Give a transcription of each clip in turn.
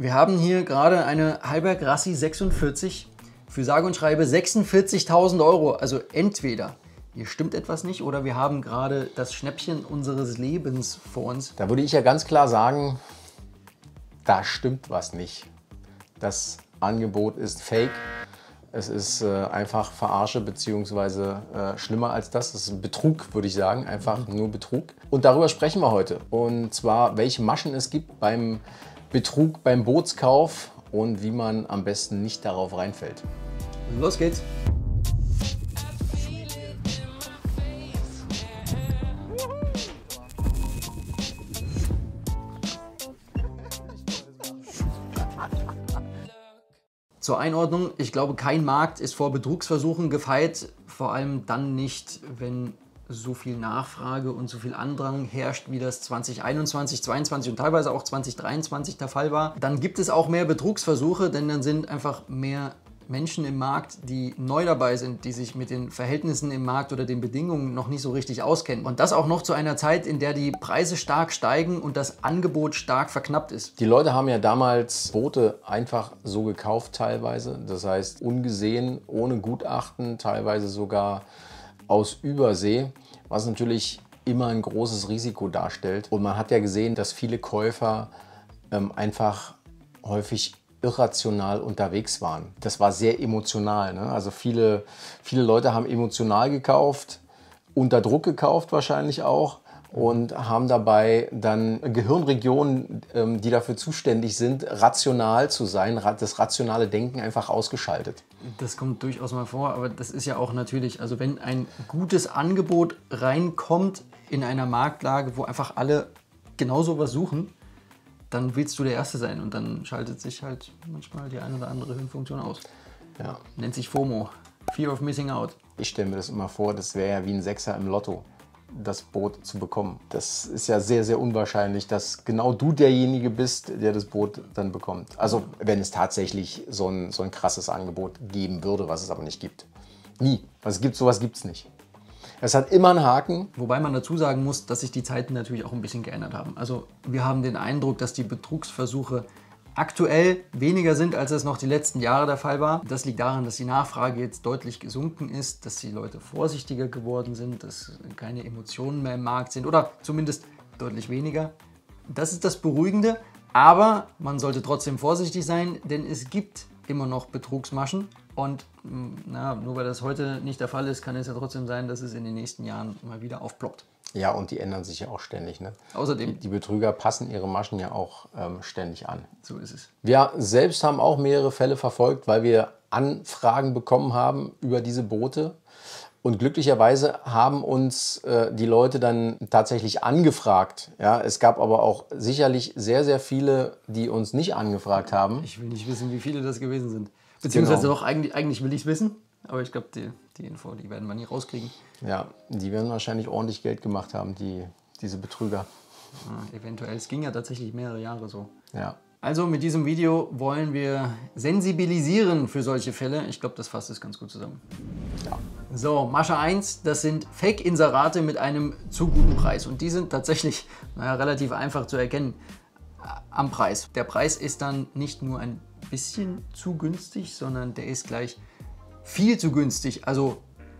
Wir haben hier gerade eine Halberg Rassi 46 für sage und schreibe 46.000 €. Also entweder hier stimmt etwas nicht oder wir haben gerade das Schnäppchen unseres Lebens vor uns. Da würde ich ja ganz klar sagen, da stimmt was nicht. Das Angebot ist fake. Es ist einfach Verarsche bzw. Schlimmer als das. Es ist Betrug, würde ich sagen. Einfach nur Betrug. Und darüber sprechen wir heute. Und zwar, welche Maschen es gibt beim Betrug, beim Bootskauf und wie man am besten nicht darauf reinfällt. Los geht's! Zur Einordnung, ich glaube, kein Markt ist vor Betrugsversuchen gefeit, vor allem dann nicht, wenn so viel Nachfrage und so viel Andrang herrscht, wie das 2021, 2022 und teilweise auch 2023 der Fall war. Dann gibt es auch mehr Betrugsversuche, denn dann sind einfach mehr Menschen im Markt, die neu dabei sind, die sich mit den Verhältnissen im Markt oder den Bedingungen noch nicht so richtig auskennen. Und das auch noch zu einer Zeit, in der die Preise stark steigen und das Angebot stark verknappt ist. Die Leute haben ja damals Boote einfach so gekauft teilweise. Das heißt ungesehen, ohne Gutachten, teilweise sogar aus Übersee, was natürlich immer ein großes Risiko darstellt. Und man hat ja gesehen, dass viele Käufer einfach häufig irrational unterwegs waren. Das war sehr emotional, ne? Also viele Leute haben emotional gekauft, unter Druck gekauft wahrscheinlich auch und haben dabei dann Gehirnregionen, die dafür zuständig sind, rational zu sein, das rationale Denken einfach ausgeschaltet. Das kommt durchaus mal vor, aber das ist ja auch natürlich, also wenn ein gutes Angebot reinkommt in einer Marktlage, wo einfach alle genau sowas suchen, dann willst du der Erste sein und dann schaltet sich halt manchmal die eine oder andere Hirnfunktion aus. Ja. Nennt sich FOMO, Fear of Missing Out. Ich stelle mir das immer vor, das wäre ja wie ein Sechser im Lotto, das Boot zu bekommen. Das ist ja sehr, sehr unwahrscheinlich, dass genau du derjenige bist, der das Boot dann bekommt. Also wenn es tatsächlich so ein krasses Angebot geben würde, was es aber nicht gibt. Nie. Sowas gibt es nicht. Es hat immer einen Haken. Wobei man dazu sagen muss, dass sich die Zeiten natürlich auch ein bisschen geändert haben. Also wir haben den Eindruck, dass die Betrugsversuche aktuell weniger sind, als es noch die letzten Jahre der Fall war. Das liegt daran, dass die Nachfrage jetzt deutlich gesunken ist, dass die Leute vorsichtiger geworden sind, dass keine Emotionen mehr im Markt sind oder zumindest deutlich weniger. Das ist das Beruhigende, aber man sollte trotzdem vorsichtig sein, denn es gibt immer noch Betrugsmaschen. Und nur weil das heute nicht der Fall ist, kann es ja trotzdem sein, dass es in den nächsten Jahren mal wieder aufploppt. Ja, und die ändern sich ja auch ständig. Ne? Außerdem. Die Betrüger passen ihre Maschen ja auch ständig an. So ist es. Wir selbst haben auch mehrere Fälle verfolgt, weil wir Anfragen bekommen haben über diese Boote. Und glücklicherweise haben uns die Leute dann tatsächlich angefragt. Ja, es gab aber auch sicherlich sehr, sehr viele, die uns nicht angefragt haben. Ich will nicht wissen, wie viele das gewesen sind. Beziehungsweise doch, eigentlich will ich es wissen, aber ich glaube, die Info, die werden wir nie rauskriegen. Ja, die werden wahrscheinlich ordentlich Geld gemacht haben, diese Betrüger. Ja, eventuell, es ging ja tatsächlich mehrere Jahre so. Ja. Also mit diesem Video wollen wir sensibilisieren für solche Fälle. Ich glaube, das fasst es ganz gut zusammen. Ja. So, Masche 1, das sind Fake-Inserate mit einem zu guten Preis. Und die sind tatsächlich relativ einfach zu erkennen am Preis. Der Preis ist dann nicht nur ein bisschen zu günstig, sondern der ist gleich viel zu günstig, also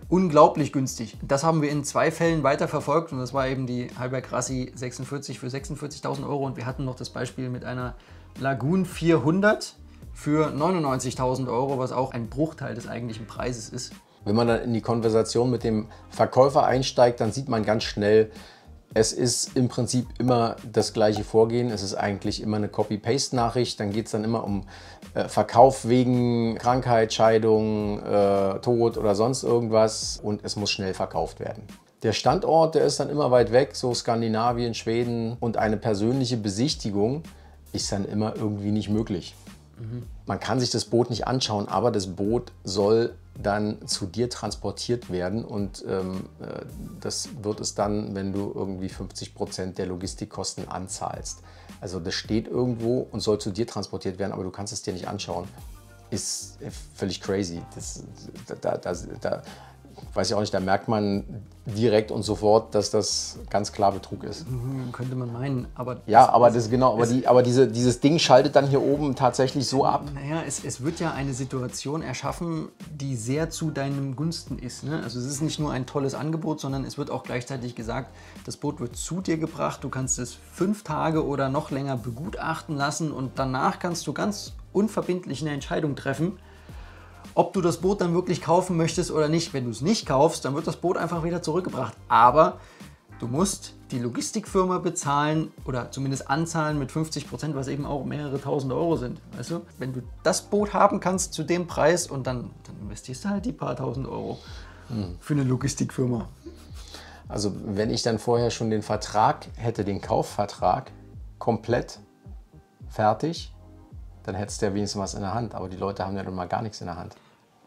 unglaublich günstig. Das haben wir in 2 Fällen weiterverfolgt und das war eben die Halberg Rassi 46 für 46.000 € und wir hatten noch das Beispiel mit einer Lagoon 400 für 99.000 €, was auch ein Bruchteil des eigentlichen Preises ist. Wenn man dann in die Konversation mit dem Verkäufer einsteigt, dann sieht man ganz schnell, es ist im Prinzip immer das gleiche Vorgehen. Es ist eigentlich immer eine Copy-Paste-Nachricht. Dann geht es dann immer um Verkauf wegen Krankheit, Scheidung, Tod oder sonst irgendwas. Und es muss schnell verkauft werden. Der Standort, der ist dann immer weit weg, so Skandinavien, Schweden. Und eine persönliche Besichtigung ist dann immer irgendwie nicht möglich. Man kann sich das Boot nicht anschauen, aber das Boot soll dann zu dir transportiert werden und das wird es dann, wenn du irgendwie 50% der Logistikkosten anzahlst. Also das steht irgendwo und soll zu dir transportiert werden, aber du kannst es dir nicht anschauen. Ist völlig crazy. weiß ich auch nicht, da merkt man direkt und sofort, dass das ganz klar Betrug ist. Könnte man meinen, aber... Ja, aber das genau, aber dieses Ding schaltet dann hier oben tatsächlich so ab. Naja, es wird ja eine Situation erschaffen, die sehr zu deinem Gunsten ist. Ne? Also es ist nicht nur ein tolles Angebot, sondern es wird auch gleichzeitig gesagt, das Boot wird zu dir gebracht, du kannst es 5 Tage oder noch länger begutachten lassen und danach kannst du ganz unverbindlich eine Entscheidung treffen, ob du das Boot dann wirklich kaufen möchtest oder nicht. Wenn du es nicht kaufst, dann wird das Boot einfach wieder zurückgebracht. Aber du musst die Logistikfirma bezahlen oder zumindest anzahlen mit 50%, was eben auch mehrere tausend Euro sind. Weißt du? Wenn du das Boot haben kannst zu dem Preis und dann investierst du halt die paar tausend Euro für eine Logistikfirma. Also wenn ich dann vorher schon den Vertrag hätte, den Kaufvertrag, komplett fertig, dann hättest du ja wenigstens was in der Hand. Aber die Leute haben ja nun mal gar nichts in der Hand.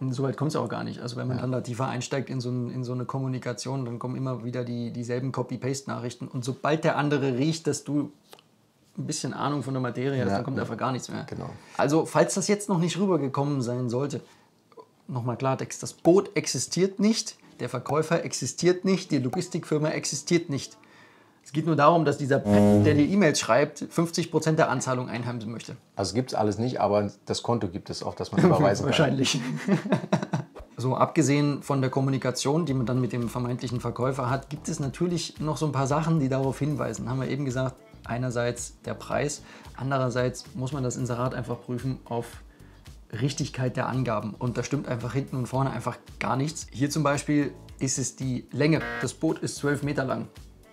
Soweit kommt es auch gar nicht. Also wenn man dann da tiefer einsteigt in so eine Kommunikation, dann kommen immer wieder dieselben Copy-Paste-Nachrichten. Und sobald der andere riecht, dass du ein bisschen Ahnung von der Materie hast, dann kommt einfach gar nichts mehr. Genau. Also falls das jetzt noch nicht rübergekommen sein sollte, nochmal Klartext, das Boot existiert nicht, der Verkäufer existiert nicht, die Logistikfirma existiert nicht. Es geht nur darum, dass dieser der dir E-Mails schreibt, 50% der Anzahlung einheimsen möchte. Also gibt es alles nicht, aber das Konto gibt es auch, dass man überweisen kann. Wahrscheinlich. So, abgesehen von der Kommunikation, die man dann mit dem vermeintlichen Verkäufer hat, gibt es natürlich noch so ein paar Sachen, die darauf hinweisen. Haben wir eben gesagt, einerseits der Preis, andererseits muss man das Inserat einfach prüfen auf Richtigkeit der Angaben. Und da stimmt einfach hinten und vorne einfach gar nichts. Hier zum Beispiel ist es die Länge. Das Boot ist 12 Meter lang.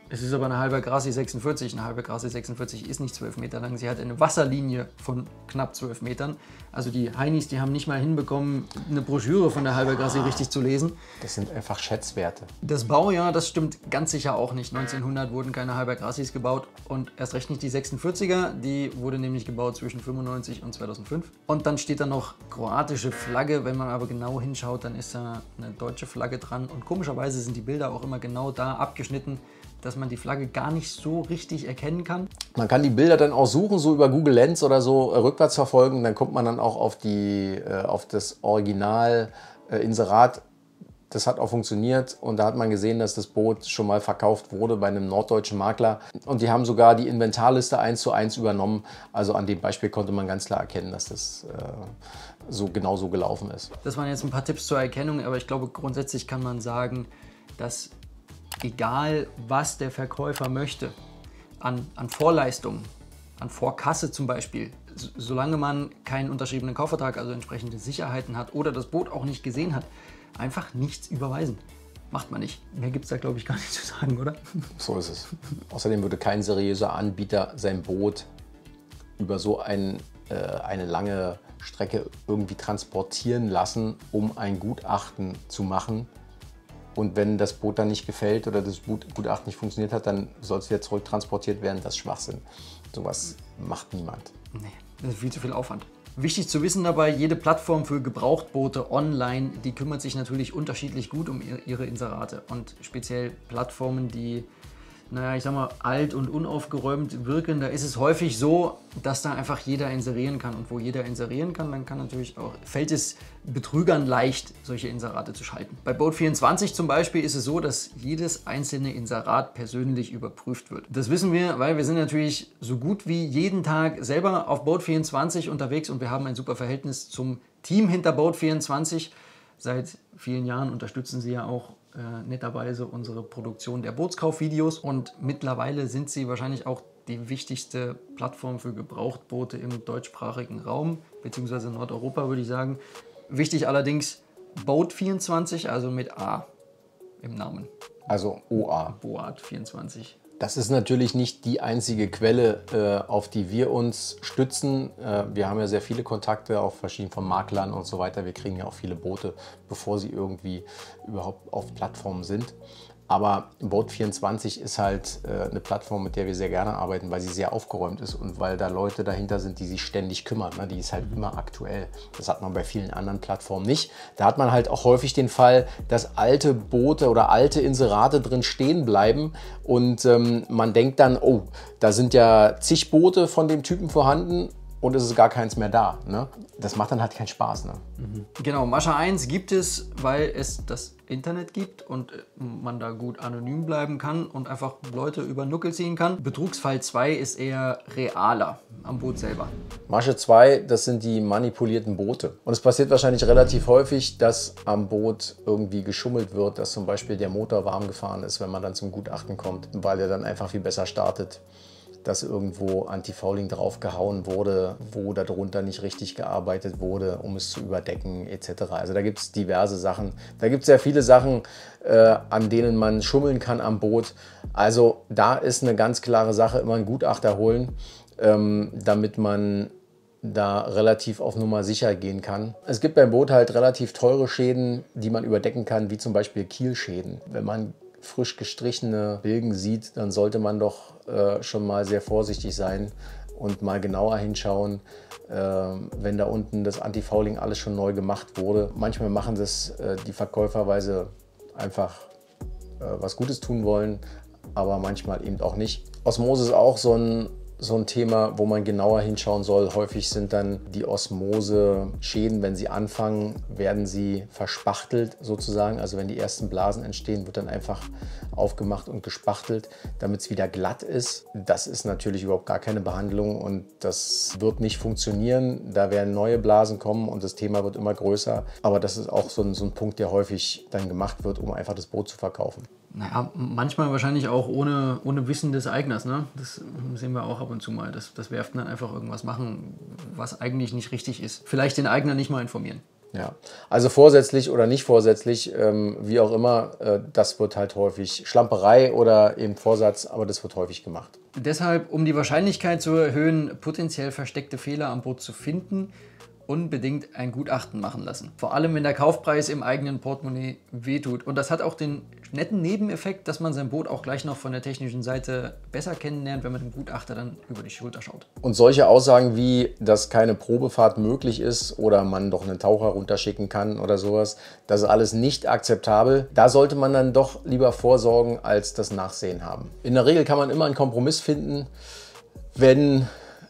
Es ist aber eine halbe Grassi 46. Eine halbe Grassi 46 ist nicht 12 Meter lang. Sie hat eine Wasserlinie von knapp 12 Metern. Also die Heinis, die haben nicht mal hinbekommen, eine Broschüre von der halbe Grassi richtig zu lesen. Das sind einfach Schätzwerte. Das Baujahr, das stimmt ganz sicher auch nicht. 1900 wurden keine halber Grassis gebaut und erst recht nicht die 46er. Die wurde nämlich gebaut zwischen 95 und 2005. Und dann steht da noch kroatische Flagge. Wenn man aber genau hinschaut, dann ist da eine deutsche Flagge dran. Und komischerweise sind die Bilder auch immer genau da abgeschnitten, dass man die Flagge gar nicht so richtig erkennen kann. Man kann die Bilder dann auch suchen, so über Google Lens oder so rückwärts verfolgen. Dann kommt man dann auch auf das Original-Inserat. Das hat auch funktioniert und da hat man gesehen, dass das Boot schon mal verkauft wurde bei einem norddeutschen Makler. Und die haben sogar die Inventarliste 1:1 übernommen. Also an dem Beispiel konnte man ganz klar erkennen, dass das genau so gelaufen ist. Das waren jetzt ein paar Tipps zur Erkennung, aber ich glaube, grundsätzlich kann man sagen, dass egal was der Verkäufer möchte, an Vorleistungen, an Vorkasse zum Beispiel, solange man keinen unterschriebenen Kaufvertrag, also entsprechende Sicherheiten hat oder das Boot auch nicht gesehen hat, einfach nichts überweisen. Macht man nicht. Mehr gibt es da, glaube ich, gar nicht zu sagen, oder? So ist es. Außerdem würde kein seriöser Anbieter sein Boot über so eine lange Strecke irgendwie transportieren lassen, um ein Gutachten zu machen. Und wenn das Boot dann nicht gefällt oder das Gutachten nicht funktioniert hat, dann soll es wieder zurücktransportiert werden. Das ist Schwachsinn. Sowas macht niemand. Nee, das ist viel zu viel Aufwand. Wichtig zu wissen dabei, jede Plattform für Gebrauchtboote online, die kümmert sich natürlich unterschiedlich gut um ihre Inserate. Und speziell Plattformen, die, naja, ich sag mal, alt und unaufgeräumt wirken, da ist es häufig so, dass da einfach jeder inserieren kann. Und wo jeder inserieren kann, dann fällt es Betrügern leicht, solche Inserate zu schalten. Bei Boat24 zum Beispiel ist es so, dass jedes einzelne Inserat persönlich überprüft wird. Das wissen wir, weil wir sind natürlich so gut wie jeden Tag selber auf Boat24 unterwegs und wir haben ein super Verhältnis zum Team hinter Boat24. Seit vielen Jahren unterstützen sie ja auch netterweise unsere Produktion der Bootskaufvideos und mittlerweile sind sie wahrscheinlich auch die wichtigste Plattform für Gebrauchtboote im deutschsprachigen Raum, beziehungsweise Nordeuropa, würde ich sagen. Wichtig allerdings Boat24, also mit A im Namen. Also OA. Boat24. Das ist natürlich nicht die einzige Quelle, auf die wir uns stützen. Wir haben ja sehr viele Kontakte, auch verschieden von Maklern und so weiter. Wir kriegen ja auch viele Boote, bevor sie irgendwie überhaupt auf Plattformen sind. Aber Boat24 ist halt eine Plattform, mit der wir sehr gerne arbeiten, weil sie sehr aufgeräumt ist und weil da Leute dahinter sind, die sich ständig kümmern. Ne? Die ist halt immer aktuell. Das hat man bei vielen anderen Plattformen nicht. Da hat man halt auch häufig den Fall, dass alte Boote oder alte Inserate drin stehen bleiben und man denkt dann, oh, da sind ja zig Boote von dem Typen vorhanden. Und es ist gar keins mehr da. Ne? Das macht dann halt keinen Spaß. Ne? Genau, Mascha 1 gibt es, weil es das Internet gibt und man da gut anonym bleiben kann und einfach Leute über den Nuckel ziehen kann. Betrugsfall 2 ist eher realer am Boot selber. Masche 2, das sind die manipulierten Boote. Und es passiert wahrscheinlich relativ häufig, dass am Boot irgendwie geschummelt wird, dass zum Beispiel der Motor warm gefahren ist, wenn man dann zum Gutachten kommt, weil er dann einfach viel besser startet. Dass irgendwo Anti-Fouling drauf gehauen wurde, wo darunter nicht richtig gearbeitet wurde, um es zu überdecken etc. Also da gibt es diverse Sachen. Da gibt es sehr viele Sachen, an denen man schummeln kann am Boot. Also da ist eine ganz klare Sache, immer einen Gutachter holen, damit man da relativ auf Nummer sicher gehen kann. Es gibt beim Boot halt relativ teure Schäden, die man überdecken kann, wie zum Beispiel Kielschäden. Wenn man frisch gestrichene Bilgen sieht, dann sollte man doch schon mal sehr vorsichtig sein und mal genauer hinschauen, wenn da unten das Anti-Fouling alles schon neu gemacht wurde. Manchmal machen das die Verkäufer, weil sie einfach was Gutes tun wollen, aber manchmal eben auch nicht. Osmose ist auch so ein Thema, wo man genauer hinschauen soll. Häufig sind dann die Osmose-Schäden, wenn sie anfangen, werden sie verspachtelt sozusagen. Also wenn die ersten Blasen entstehen, wird dann einfach aufgemacht und gespachtelt, damit es wieder glatt ist. Das ist natürlich überhaupt gar keine Behandlung und das wird nicht funktionieren. Da werden neue Blasen kommen und das Thema wird immer größer. Aber das ist auch so ein Punkt, der häufig dann gemacht wird, um einfach das Boot zu verkaufen. Naja, manchmal wahrscheinlich auch ohne Wissen des Eigners. Ne? Das sehen wir auch ab und zu mal, dass Werften dann einfach irgendwas machen, was eigentlich nicht richtig ist. Vielleicht den Eigner nicht mal informieren. Ja, also vorsätzlich oder nicht vorsätzlich, wie auch immer, das wird halt häufig Schlamperei oder eben Vorsatz, aber das wird häufig gemacht. Deshalb, um die Wahrscheinlichkeit zu erhöhen, potenziell versteckte Fehler am Boot zu finden, unbedingt ein Gutachten machen lassen. Vor allem, wenn der Kaufpreis im eigenen Portemonnaie wehtut. Und das hat auch den netten Nebeneffekt, dass man sein Boot auch gleich noch von der technischen Seite besser kennenlernt, wenn man dem Gutachter dann über die Schulter schaut. Und solche Aussagen wie, dass keine Probefahrt möglich ist oder man doch einen Taucher runterschicken kann oder sowas, das ist alles nicht akzeptabel. Da sollte man dann doch lieber vorsorgen, als das Nachsehen haben. In der Regel kann man immer einen Kompromiss finden, wenn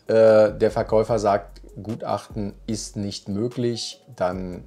der Verkäufer sagt, Gutachten ist nicht möglich, dann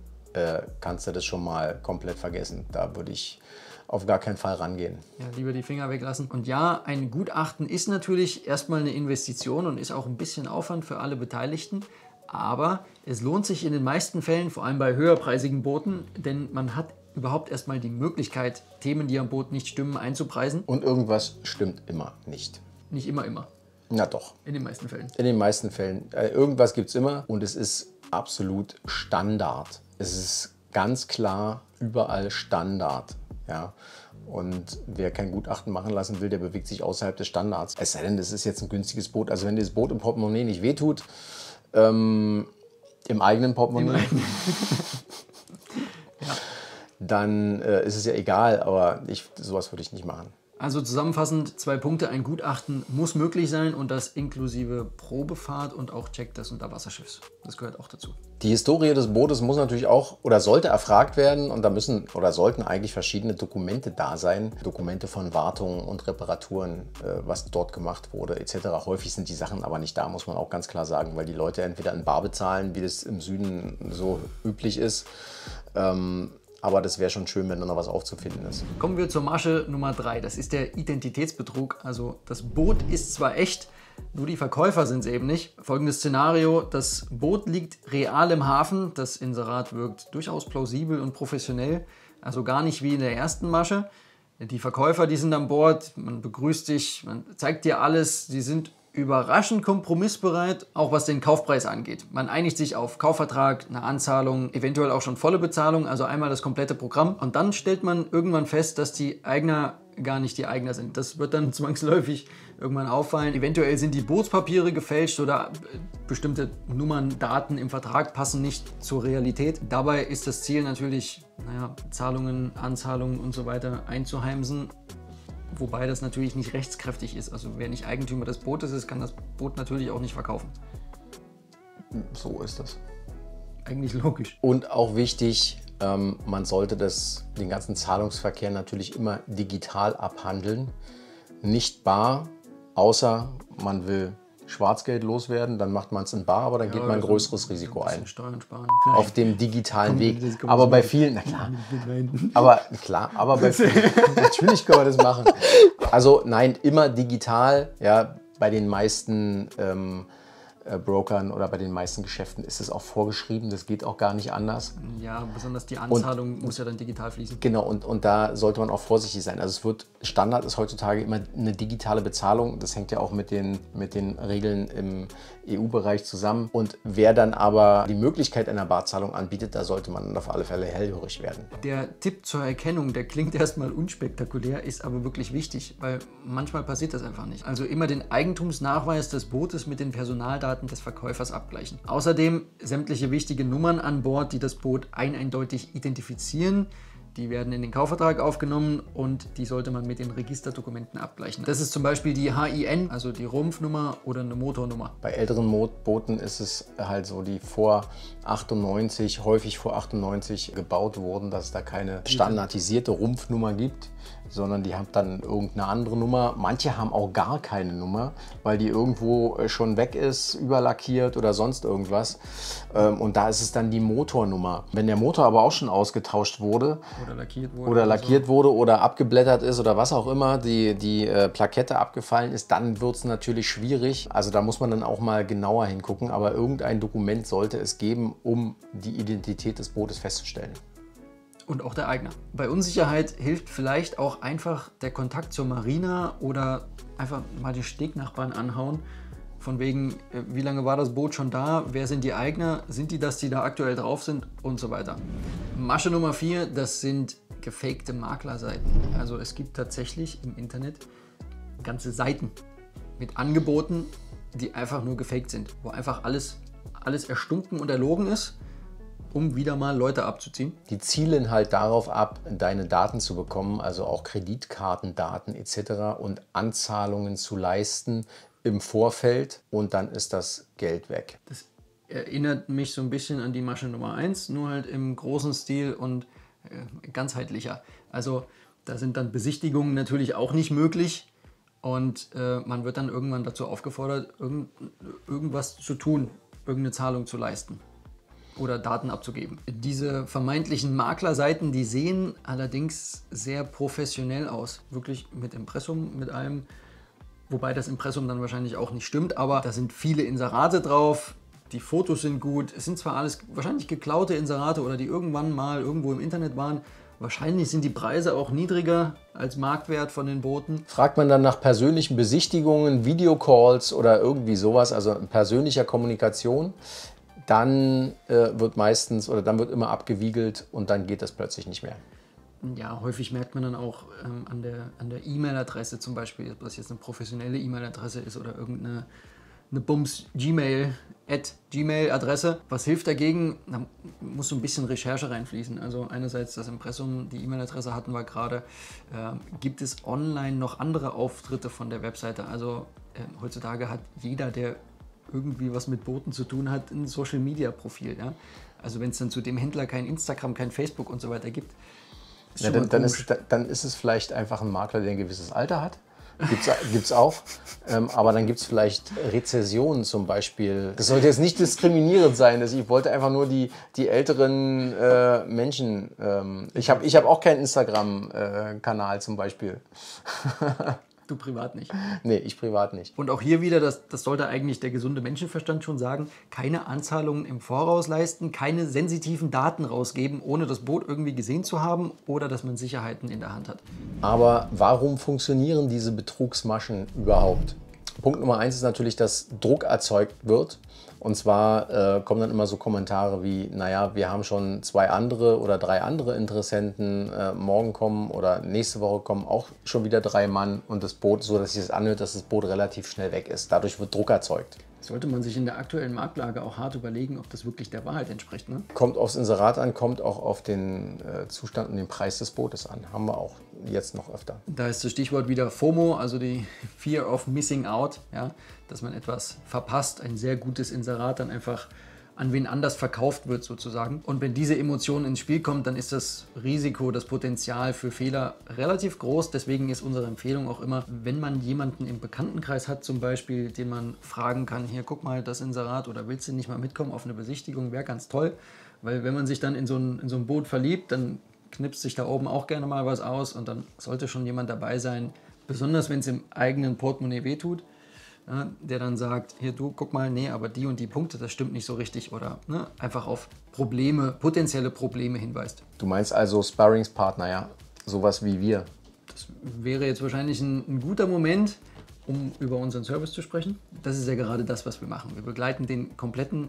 kannst du das schon mal komplett vergessen. Da würde ich auf gar keinen Fall rangehen. Ja, lieber die Finger weglassen. Und ja, ein Gutachten ist natürlich erstmal eine Investition und ist auch ein bisschen Aufwand für alle Beteiligten. Aber es lohnt sich in den meisten Fällen, vor allem bei höherpreisigen Booten, denn man hat überhaupt erstmal die Möglichkeit, Themen, die am Boot nicht stimmen, einzupreisen. Und irgendwas stimmt immer nicht. Nicht immer. Na doch. In den meisten Fällen. In den meisten Fällen. Irgendwas gibt es immer und es ist absolut Standard. Es ist ganz klar überall Standard. Ja? Und wer kein Gutachten machen lassen will, der bewegt sich außerhalb des Standards. Es sei denn, das ist jetzt ein günstiges Boot. Also wenn dir das Boot im Portemonnaie nicht wehtut, im eigenen Portemonnaie, ja. Dann ist es ja egal, aber sowas würde ich nicht machen. Also zusammenfassend 2 Punkte. Ein Gutachten muss möglich sein und das inklusive Probefahrt und auch Check des Unterwasserschiffs. Das gehört auch dazu. Die Historie des Bootes muss natürlich auch oder sollte erfragt werden und da müssen oder sollten eigentlich verschiedene Dokumente da sein. Dokumente von Wartungen und Reparaturen, was dort gemacht wurde etc. Häufig sind die Sachen aber nicht da, muss man auch ganz klar sagen, weil die Leute entweder in bar bezahlen, wie das im Süden so üblich ist. Aber das wäre schon schön, wenn da noch was aufzufinden ist. Kommen wir zur Masche Nummer 3. Das ist der Identitätsbetrug. Also das Boot ist zwar echt, nur die Verkäufer sind es eben nicht. Folgendes Szenario: Das Boot liegt real im Hafen. Das Inserat wirkt durchaus plausibel und professionell. Also gar nicht wie in der ersten Masche. Die Verkäufer, die sind an Bord. Man begrüßt dich, man zeigt dir alles. Sie sind überraschend kompromissbereit, auch was den Kaufpreis angeht. Man einigt sich auf Kaufvertrag, eine Anzahlung, eventuell auch schon volle Bezahlung, also einmal das komplette Programm. Und dann stellt man irgendwann fest, dass die Eigner gar nicht die Eigner sind. Das wird dann zwangsläufig irgendwann auffallen. Eventuell sind die Bootspapiere gefälscht oder bestimmte Nummern, Daten im Vertrag passen nicht zur Realität. Dabei ist das Ziel natürlich, Zahlungen, Anzahlungen und so weiter einzuheimsen. Wobei das natürlich nicht rechtskräftig ist. Also wer nicht Eigentümer des Bootes ist, kann das Boot natürlich auch nicht verkaufen. So ist das. Eigentlich logisch. Und auch wichtig, man sollte den ganzen Zahlungsverkehr natürlich immer digital abhandeln. Nicht bar, außer man will Schwarzgeld loswerden, dann macht man es in bar, aber dann geht man ein größeres Risiko ein. Steuern sparen. Auf dem digitalen Weg. Aber bei vielen, na klar, aber bei vielen, natürlich können wir das machen. Also nein, immer digital, ja, bei den meisten Brokern oder bei den meisten Geschäften ist es auch vorgeschrieben, das geht auch gar nicht anders. Ja, besonders die Anzahlung muss ja dann digital fließen. Genau, und da sollte man auch vorsichtig sein. Also Standard ist heutzutage immer eine digitale Bezahlung. Das hängt ja auch mit den Regeln im EU-Bereich zusammen. Und wer dann aber die Möglichkeit einer Barzahlung anbietet, da sollte man auf alle Fälle hellhörig werden. Der Tipp zur Erkennung, der klingt erstmal unspektakulär, ist aber wirklich wichtig, weil manchmal passiert das einfach nicht. Also immer den Eigentumsnachweis des Bootes mit den Personaldaten des Verkäufers abgleichen. Außerdem sämtliche wichtige Nummern an Bord, die das Boot eindeutig identifizieren. Die werden in den Kaufvertrag aufgenommen und die sollte man mit den Registerdokumenten abgleichen. Das ist zum Beispiel die HIN, also die Rumpfnummer oder eine Motornummer. Bei älteren Booten ist es halt so, die häufig vor 98 gebaut wurden, dass es da keine standardisierte Rumpfnummer gibt, sondern die haben dann irgendeine andere Nummer. Manche haben auch gar keine Nummer, weil die irgendwo schon weg ist, überlackiert oder sonst irgendwas. Und da ist es dann die Motornummer. Wenn der Motor aber auch schon ausgetauscht wurde oder lackiert wurde oder abgeblättert ist oder was auch immer, die Plakette abgefallen ist, dann wird es natürlich schwierig. Also da muss man dann auch mal genauer hingucken, aber irgendein Dokument sollte es geben, um die Identität des Bootes festzustellen. Und auch der Eigner. Bei Unsicherheit hilft vielleicht auch einfach der Kontakt zur Marina oder einfach mal die Stegnachbarn anhauen. Von wegen, wie lange war das Boot schon da, wer sind die Eigner, sind die das, die da aktuell drauf sind und so weiter. Masche Nummer 4, das sind gefakte Maklerseiten. Also es gibt tatsächlich im Internet ganze Seiten mit Angeboten, die einfach nur gefaked sind, wo einfach alles erstunken und erlogen ist, um wieder mal Leute abzuziehen. Die zielen halt darauf ab, deine Daten zu bekommen, also auch Kreditkartendaten etc. und Anzahlungen zu leisten im Vorfeld und dann ist das Geld weg. Das erinnert mich so ein bisschen an die Masche Nummer 1, nur halt im großen Stil und ganzheitlicher. Also da sind dann Besichtigungen natürlich auch nicht möglich und man wird dann irgendwann dazu aufgefordert, irgendwas zu tun, irgendeine Zahlung zu leisten oder Daten abzugeben. Diese vermeintlichen Maklerseiten, die sehen allerdings sehr professionell aus. Wirklich mit Impressum, mit allem. Wobei das Impressum dann wahrscheinlich auch nicht stimmt, aber da sind viele Inserate drauf. Die Fotos sind gut. Es sind zwar alles wahrscheinlich geklaute Inserate oder die irgendwann mal irgendwo im Internet waren. Wahrscheinlich sind die Preise auch niedriger als Marktwert von den Booten. Fragt man dann nach persönlichen Besichtigungen, Videocalls oder irgendwie sowas, also persönlicher Kommunikation, dann wird meistens oder dann wird immer abgewiegelt und dann geht das plötzlich nicht mehr. Ja, häufig merkt man dann auch an der E-Mail-Adresse zum Beispiel, ob das jetzt eine professionelle E-Mail-Adresse ist oder irgendeine Bums-Gmail-Adresse. Was hilft dagegen? Da muss so ein bisschen Recherche reinfließen. Also einerseits das Impressum, die E-Mail-Adresse hatten wir gerade. Gibt es online noch andere Auftritte von der Webseite? Also heutzutage hat jeder, der irgendwie was mit Booten zu tun hat, ein Social-Media-Profil. Ja? Also wenn es dann zu dem Händler kein Instagram, kein Facebook und so weiter gibt, ja, dann ist es vielleicht einfach ein Makler, der ein gewisses Alter hat. Gibt's auch. Aber dann gibt es vielleicht Rezessionen zum Beispiel. Das sollte jetzt nicht diskriminierend sein. Ich wollte einfach nur die älteren Menschen. Ich hab auch keinen Instagram-Kanal zum Beispiel. Du privat nicht? Nee, ich privat nicht. Und auch hier wieder, das sollte eigentlich der gesunde Menschenverstand schon sagen, keine Anzahlungen im Voraus leisten, keine sensitiven Daten rausgeben, ohne das Boot irgendwie gesehen zu haben oder dass man Sicherheiten in der Hand hat. Aber warum funktionieren diese Betrugsmaschen überhaupt? Punkt Nummer 1 ist natürlich, dass Druck erzeugt wird. Und zwar kommen dann immer so Kommentare wie, naja, wir haben schon 2 andere oder 3 andere Interessenten, morgen kommen oder nächste Woche kommen auch schon wieder 3 Mann und das Boot, so dass sich das anhört, dass das Boot relativ schnell weg ist. Dadurch wird Druck erzeugt. Sollte man sich in der aktuellen Marktlage auch hart überlegen, ob das wirklich der Wahrheit entspricht, ne? Kommt aufs Inserat an, kommt auch auf den Zustand und den Preis des Bootes an. Haben wir auch jetzt noch öfter. Da ist das Stichwort wieder FOMO, also die Fear of Missing Out, ja, dass man etwas verpasst, ein sehr gutes Inserat dann einfach an wen anders verkauft wird sozusagen. Und wenn diese Emotion ins Spiel kommt, dann ist das Risiko, das Potenzial für Fehler relativ groß. Deswegen ist unsere Empfehlung auch immer, wenn man jemanden im Bekanntenkreis hat zum Beispiel, den man fragen kann, hier guck mal das Inserat oder willst du nicht mal mitkommen auf eine Besichtigung, wäre ganz toll. Weil wenn man sich dann in so ein Boot verliebt, dann knipst sich da oben auch gerne mal was aus und dann sollte schon jemand dabei sein, besonders wenn es im eigenen Portemonnaie wehtut, ja, der dann sagt, hier du, guck mal, nee, aber die und die Punkte, das stimmt nicht so richtig oder ne, einfach auf Probleme, potenzielle Probleme hinweist. Du meinst also Sparringspartner, ja? Sowas wie wir. Das wäre jetzt wahrscheinlich ein guter Moment, um über unseren Service zu sprechen. Das ist ja gerade das, was wir machen. Wir begleiten den kompletten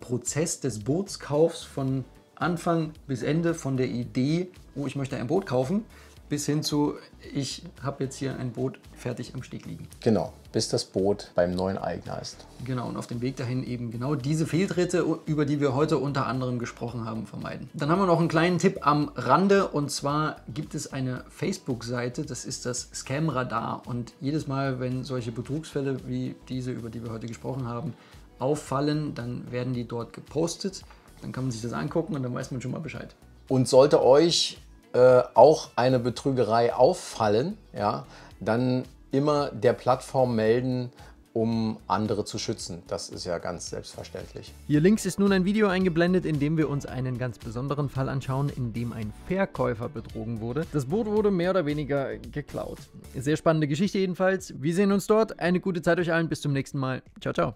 Prozess des Bootskaufs von Anfang bis Ende, von der Idee, oh, ich möchte ein Boot kaufen, bis hin zu, ich habe jetzt hier ein Boot fertig am Steg liegen. Genau, bis das Boot beim neuen Eigner ist. Genau, und auf dem Weg dahin eben genau diese Fehltritte, über die wir heute unter anderem gesprochen haben, vermeiden. Dann haben wir noch einen kleinen Tipp am Rande, und zwar gibt es eine Facebook-Seite, das ist das Scam-Radar, und jedes Mal, wenn solche Betrugsfälle wie diese, über die wir heute gesprochen haben, auffallen, dann werden die dort gepostet, dann kann man sich das angucken und dann weiß man schon mal Bescheid. Und sollte euch auch eine Betrügerei auffallen, ja, dann immer der Plattform melden, um andere zu schützen. Das ist ja ganz selbstverständlich. Hier links ist nun ein Video eingeblendet, in dem wir uns einen ganz besonderen Fall anschauen, in dem ein Verkäufer betrogen wurde. Das Boot wurde mehr oder weniger geklaut. Sehr spannende Geschichte jedenfalls. Wir sehen uns dort. Eine gute Zeit euch allen. Bis zum nächsten Mal. Ciao, ciao.